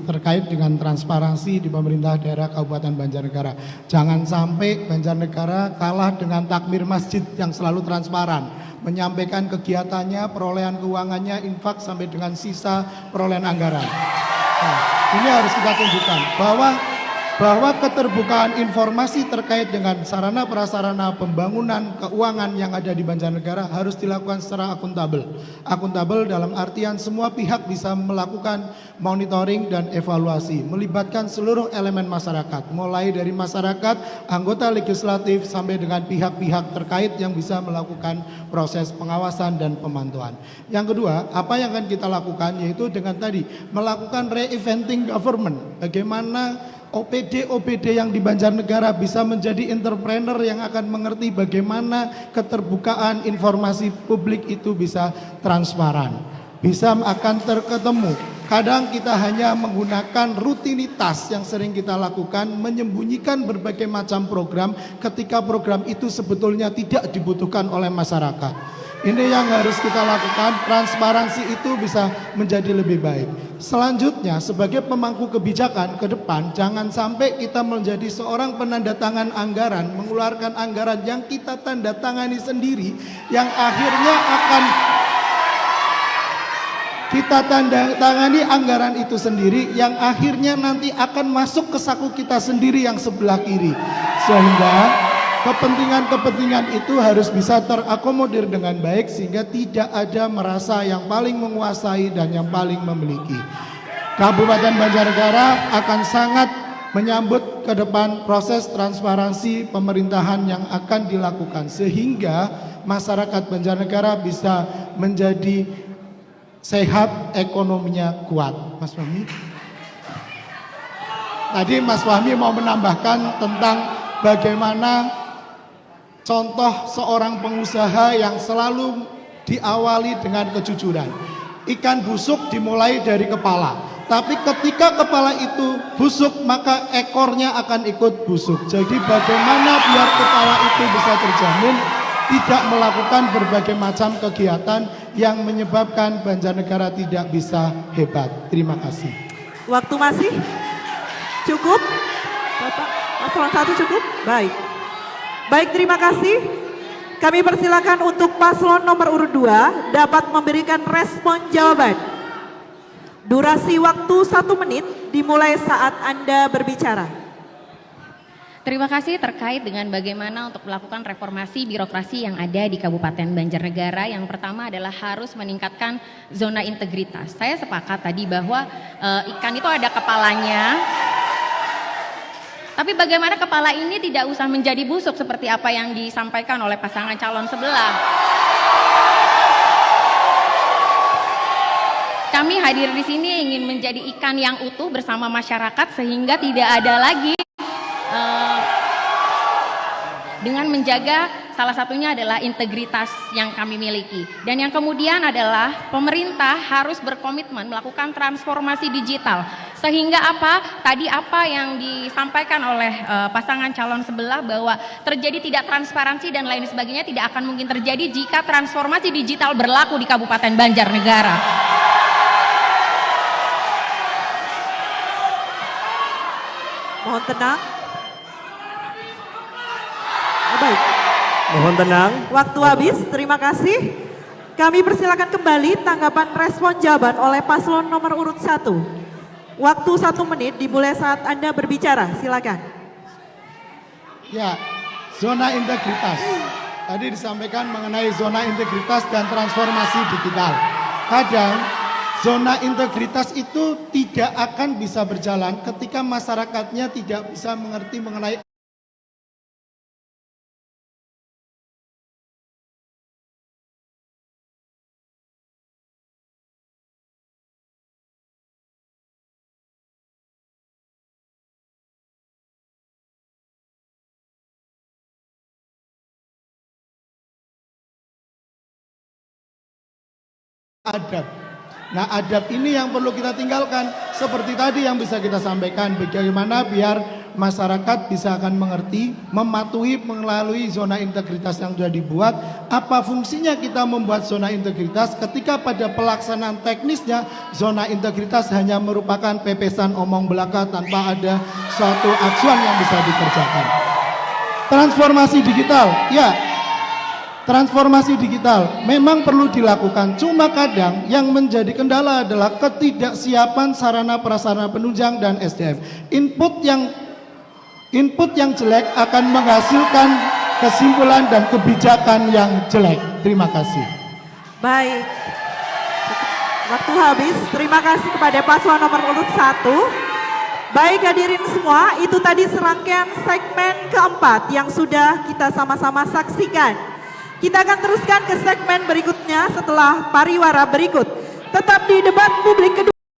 terkait dengan transparansi di pemerintah daerah Kabupaten Banjarnegara. Jangan sampai Banjarnegara kalah dengan takmir masjid yang selalu transparan, menyampaikan kegiatannya, perolehan keuangannya, infak sampai dengan sisa perolehan anggaran. Nah, ini harus kita tunjukkan bahwa keterbukaan informasi terkait dengan sarana prasarana pembangunan keuangan yang ada di Banjarnegara harus dilakukan secara akuntabel. Akuntabel dalam artian semua pihak bisa melakukan monitoring dan evaluasi, melibatkan seluruh elemen masyarakat, mulai dari masyarakat, anggota legislatif sampai dengan pihak-pihak terkait yang bisa melakukan proses pengawasan dan pemantauan. Yang kedua, apa yang akan kita lakukan yaitu dengan tadi melakukan re-eventing government. Bagaimana OPD yang di Banjarnegara bisa menjadi entrepreneur yang akan mengerti bagaimana keterbukaan informasi publik itu bisa transparan, bisa akan terketemu. Kadang kita hanya menggunakan rutinitas yang sering kita lakukan, menyembunyikan berbagai macam program ketika program itu sebetulnya tidak dibutuhkan oleh masyarakat. Ini yang harus kita lakukan, transparansi itu bisa menjadi lebih baik. Selanjutnya, sebagai pemangku kebijakan ke depan, jangan sampai kita menjadi seorang penandatangan anggaran, mengeluarkan anggaran yang kita tanda tangani sendiri, yang akhirnya akan kita tanda tangani anggaran itu sendiri, yang akhirnya nanti akan masuk ke saku kita sendiri yang sebelah kiri. Sehingga kepentingan-kepentingan itu harus bisa terakomodir dengan baik sehingga tidak ada merasa yang paling menguasai dan yang paling memiliki. Kabupaten Banjarnegara akan sangat menyambut ke depan proses transparansi pemerintahan yang akan dilakukan sehingga masyarakat Banjarnegara bisa menjadi sehat, ekonominya kuat. Mas Fahmi? Tadi Mas Fahmi mau menambahkan tentang bagaimana contoh seorang pengusaha yang selalu diawali dengan kejujuran. Ikan busuk dimulai dari kepala, tapi ketika kepala itu busuk maka ekornya akan ikut busuk. Jadi bagaimana biar kepala itu bisa terjamin, tidak melakukan berbagai macam kegiatan yang menyebabkan Banjarnegara tidak bisa hebat. Terima kasih. Waktu masih cukup? Bapak, paslon 1 cukup? Baik. Baik, terima kasih. Kami persilakan untuk paslon nomor urut 2 dapat memberikan respon jawaban. Durasi waktu 1 menit dimulai saat Anda berbicara. Terima kasih terkait dengan bagaimana untuk melakukan reformasi birokrasi yang ada di Kabupaten Banjarnegara. Yang pertama adalah harus meningkatkan zona integritas. Saya sepakat tadi bahwa ikan itu ada kepalanya. Tapi bagaimana kepala ini tidak usah menjadi busuk seperti apa yang disampaikan oleh pasangan calon sebelah. Kami hadir di sini ingin menjadi ikan yang utuh bersama masyarakat sehingga tidak ada lagi dengan menjaga salah satunya adalah integritas yang kami miliki. Dan yang kemudian adalah pemerintah harus berkomitmen melakukan transformasi digital. Sehingga apa? Tadi apa yang disampaikan oleh pasangan calon sebelah bahwa terjadi tidak transparansi dan lain sebagainya tidak akan mungkin terjadi jika transformasi digital berlaku di Kabupaten Banjarnegara. Mohon tenang. Baik. Mohon tenang. Waktu habis, terima kasih. Kami persilakan kembali tanggapan respon jawaban oleh paslon nomor urut 1. Waktu 1 menit dimulai saat Anda berbicara, silakan. Ya, zona integritas. Tadi disampaikan mengenai zona integritas dan transformasi digital. Kadang zona integritas itu tidak akan bisa berjalan ketika masyarakatnya tidak bisa mengerti mengenai adab. Nah, adab ini yang perlu kita tinggalkan. Seperti tadi yang bisa kita sampaikan, bagaimana biar masyarakat bisa akan mengerti, mematuhi melalui zona integritas yang sudah dibuat. Apa fungsinya kita membuat zona integritas ketika pada pelaksanaan teknisnya zona integritas hanya merupakan pepesan omong belaka tanpa ada suatu acuan yang bisa dikerjakan. Transformasi digital, ya, transformasi digital memang perlu dilakukan, cuma kadang yang menjadi kendala adalah ketidaksiapan sarana prasarana penunjang dan SDM. Input yang jelek akan menghasilkan kesimpulan dan kebijakan yang jelek. Terima kasih. Baik, waktu habis. Terima kasih kepada paslon nomor urut 1. Baik hadirin semua, itu tadi serangkaian segmen keempat yang sudah kita sama-sama saksikan. Kita akan teruskan ke segmen berikutnya setelah pariwara berikut. Tetap di debat publik kedua.